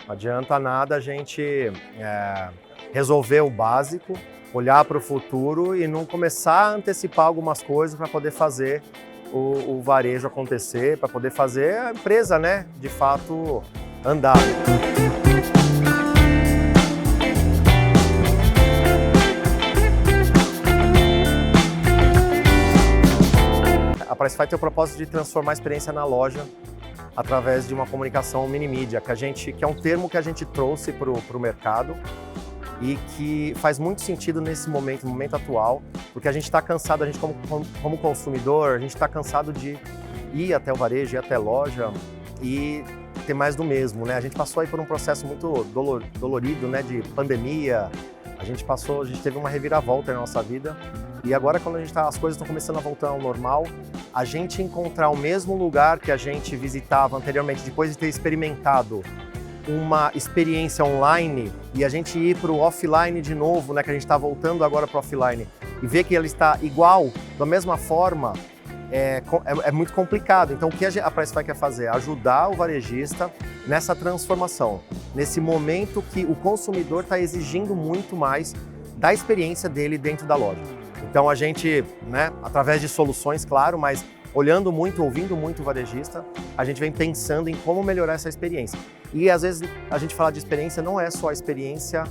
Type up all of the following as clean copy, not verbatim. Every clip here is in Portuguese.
Não adianta nada a gente resolver o básico, olhar para o futuro e não começar a antecipar algumas coisas para poder fazer o varejo acontecer, para poder fazer a empresa, né, de fato andar. A Pricefy tem o propósito de transformar a experiência na loja através de uma comunicação mini-mídia, que é um termo que a gente trouxe para o mercado e que faz muito sentido nesse momento, no momento atual, porque a gente está cansado, a gente como consumidor, a gente está cansado de ir até o varejo, ir até a loja e ter mais do mesmo, né? A gente passou aí por um processo muito dolorido, né, de pandemia, a gente teve uma reviravolta na nossa vida e agora quando as coisas estão começando a voltar ao normal, a gente encontrar o mesmo lugar que a gente visitava anteriormente, depois de ter experimentado uma experiência online e a gente ir para o offline de novo, né, que a gente está voltando agora para o offline e ver que ele está igual, da mesma forma, é muito complicado. Então o que a Pricefy quer fazer? Ajudar o varejista nessa transformação, nesse momento que o consumidor está exigindo muito mais da experiência dele dentro da loja. Então a gente, né, através de soluções, claro, mas olhando muito, ouvindo muito o varejista, a gente vem pensando em como melhorar essa experiência. E às vezes a gente fala de experiência não é só a experiência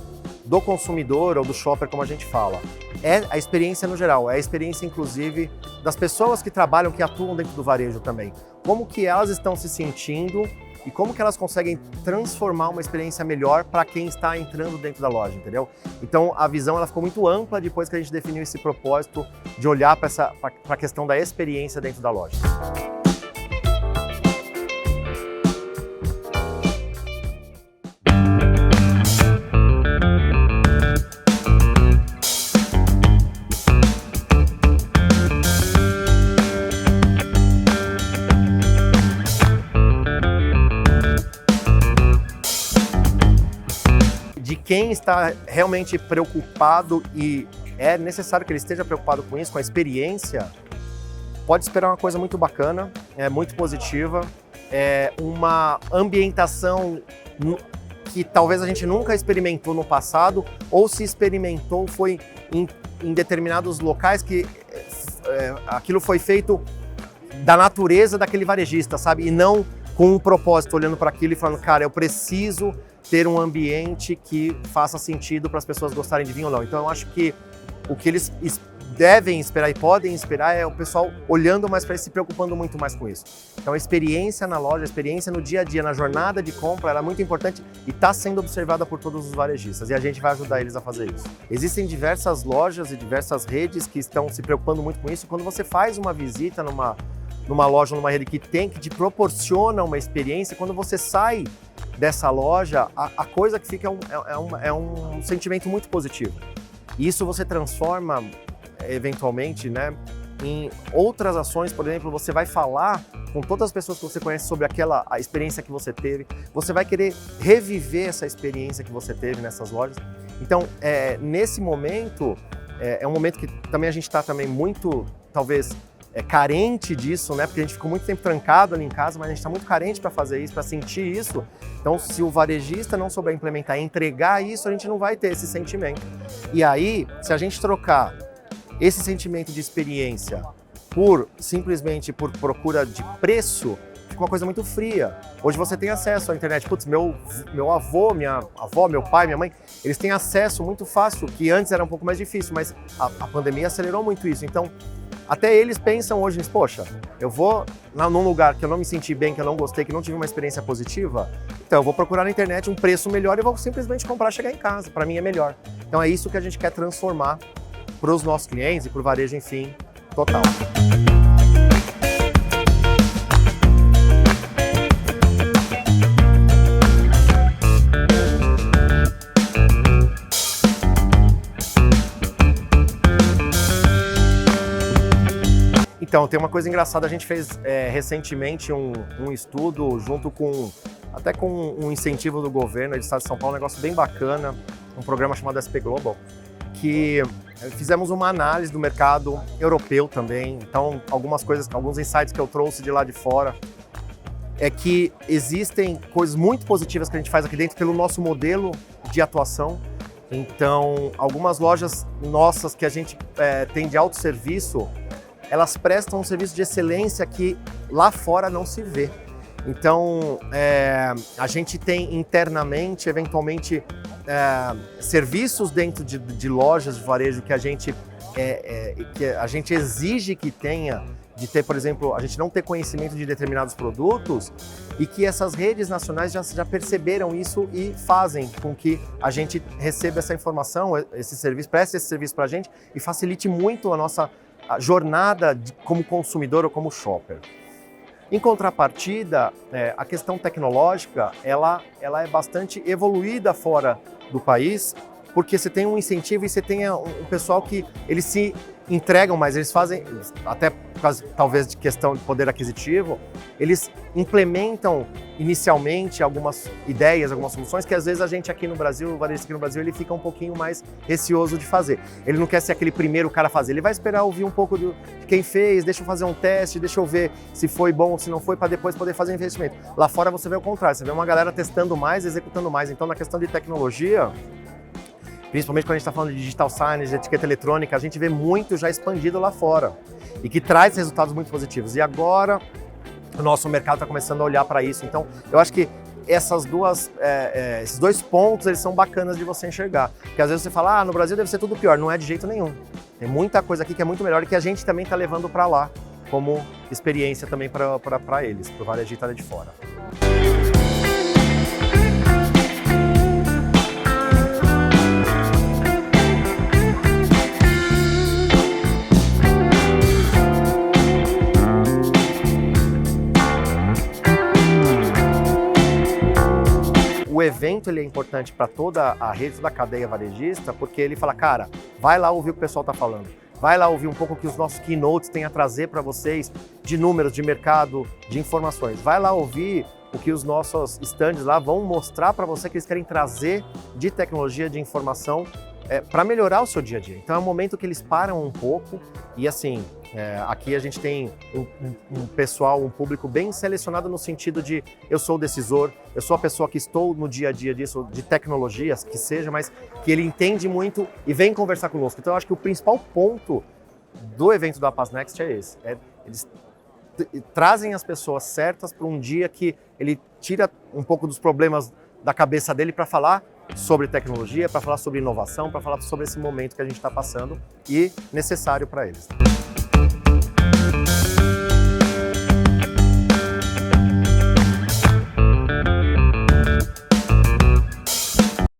do consumidor ou do shopper, como a gente fala. É a experiência no geral, é a experiência inclusive das pessoas que trabalham, que atuam dentro do varejo também. Como que elas estão se sentindo e como que elas conseguem transformar uma experiência melhor para quem está entrando dentro da loja, entendeu? Então a visão ela ficou muito ampla depois que a gente definiu esse propósito de olhar para a questão da experiência dentro da loja. De quem está realmente preocupado e é necessário que ele esteja preocupado com isso, com a experiência, pode esperar uma coisa muito bacana, muito positiva, uma ambientação que talvez a gente nunca experimentou no passado, ou se experimentou foi em determinados locais que aquilo foi feito da natureza daquele varejista, sabe? E não com um propósito, olhando para aquilo e falando, cara, eu preciso ter um ambiente que faça sentido para as pessoas gostarem de vir ou não. Então eu acho que o que eles devem esperar e podem esperar é o pessoal olhando mais para isso, se preocupando muito mais com isso. Então a experiência na loja, a experiência no dia a dia, na jornada de compra, ela é muito importante e está sendo observada por todos os varejistas e a gente vai ajudar eles a fazer isso. Existem diversas lojas e diversas redes que estão se preocupando muito com isso. Quando você faz uma visita numa loja, numa rede que te proporciona uma experiência, quando você sai dessa loja, a coisa que fica é um sentimento muito positivo. E isso você transforma, eventualmente, né, em outras ações. Por exemplo, você vai falar com todas as pessoas que você conhece sobre a experiência que você teve, você vai querer reviver essa experiência que você teve nessas lojas. Então, nesse momento, é um momento que também a gente está também muito, talvez, carente disso, né? Porque a gente ficou muito tempo trancado ali em casa, mas a gente está muito carente para fazer isso, para sentir isso. Então, se o varejista não souber implementar e entregar isso, a gente não vai ter esse sentimento. E aí, se a gente trocar esse sentimento de experiência simplesmente por procura de preço, fica uma coisa muito fria. Hoje você tem acesso à internet. Putz, meu avô, minha avó, meu pai, minha mãe, eles têm acesso muito fácil, que antes era um pouco mais difícil, mas a pandemia acelerou muito isso. Então, até eles pensam hoje nisso, poxa, eu vou num lugar que eu não me senti bem, que eu não gostei, que não tive uma experiência positiva, então eu vou procurar na internet um preço melhor e vou simplesmente comprar e chegar em casa, para mim é melhor. Então é isso que a gente quer transformar para os nossos clientes e para o varejo, enfim, total. Então, tem uma coisa engraçada, a gente fez recentemente um estudo junto até com um incentivo do governo do estado de São Paulo, um negócio bem bacana, um programa chamado SP Global, que fizemos uma análise do mercado europeu também. Então, alguns insights que eu trouxe de lá de fora. é que existem coisas muito positivas que a gente faz aqui dentro pelo nosso modelo de atuação. Então, algumas lojas nossas que a gente tem de autosserviço, elas prestam um serviço de excelência que lá fora não se vê. Então, a gente tem internamente, eventualmente, serviços dentro de lojas de varejo que a gente exige que tenha, de ter, por exemplo, a gente não ter conhecimento de determinados produtos e que essas redes nacionais já perceberam isso e fazem com que a gente receba essa informação, esse serviço, preste esse serviço para a gente e facilite muito a nossa jornada como consumidor ou como shopper. Em contrapartida, a questão tecnológica, ela é bastante evoluída fora do país, porque você tem um incentivo e você tem um pessoal que eles se entregam mais, eles fazem, até por causa talvez de questão de poder aquisitivo, eles implementam inicialmente algumas ideias, algumas soluções que às vezes a gente aqui no Brasil, o varejista aqui no Brasil, ele fica um pouquinho mais receoso de fazer. Ele não quer ser aquele primeiro cara a fazer, ele vai esperar ouvir um pouco de quem fez, deixa eu fazer um teste, deixa eu ver se foi bom ou se não foi, para depois poder fazer investimento. Lá fora você vê o contrário, você vê uma galera testando mais, executando mais. Então na questão de tecnologia, principalmente quando a gente está falando de digital signage, de etiqueta eletrônica, a gente vê muito já expandido lá fora e que traz resultados muito positivos. E agora o nosso mercado está começando a olhar para isso. Então, eu acho que esses dois pontos eles são bacanas de você enxergar. Porque às vezes você fala, no Brasil deve ser tudo pior. Não é de jeito nenhum. Tem muita coisa aqui que é muito melhor e que a gente também está levando para lá como experiência também para eles, para o varejista de fora. O evento ele é importante para toda a rede, toda a cadeia varejista, porque ele fala, cara, vai lá ouvir o que o pessoal está falando, vai lá ouvir um pouco o que os nossos keynotes têm a trazer para vocês de números, de mercado, de informações, vai lá ouvir o que os nossos stands lá vão mostrar para você que eles querem trazer de tecnologia, de informação para melhorar o seu dia a dia. Então é um momento que eles param um pouco e assim, aqui a gente tem um pessoal, um público bem selecionado no sentido de eu sou o decisor, eu sou a pessoa que estou no dia a dia disso, de tecnologias, que seja, mas que ele entende muito e vem conversar conosco. Então eu acho que o principal ponto do evento da APAS Next é esse, eles trazem as pessoas certas para um dia que ele tira um pouco dos problemas da cabeça dele para falar sobre tecnologia, para falar sobre inovação, para falar sobre esse momento que a gente está passando e necessário para eles.